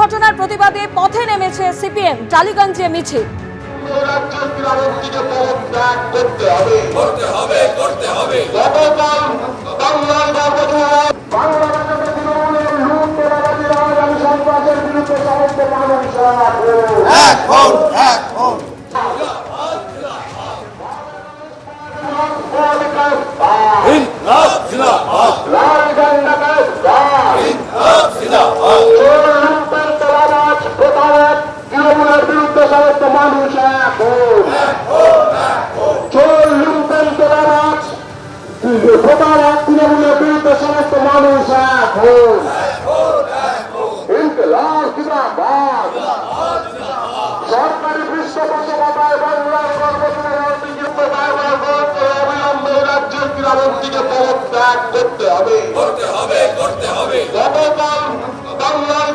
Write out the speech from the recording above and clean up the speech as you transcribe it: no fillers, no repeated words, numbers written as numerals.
ঘটনার প্রতিবাদে পথে নেমেছে সিপিএম। টালিগঞ্জে মিছিল। তৃণমূলের বিরুদ্ধে সমস্ত মানুষ সরকারি পৃষ্ঠপোষকতায় বাংলার অবিলম্বে রাজ্যের ক্রীড়ামন্ত্রীকে পদত্যাগ করতে হবে। গতকাল বাংলার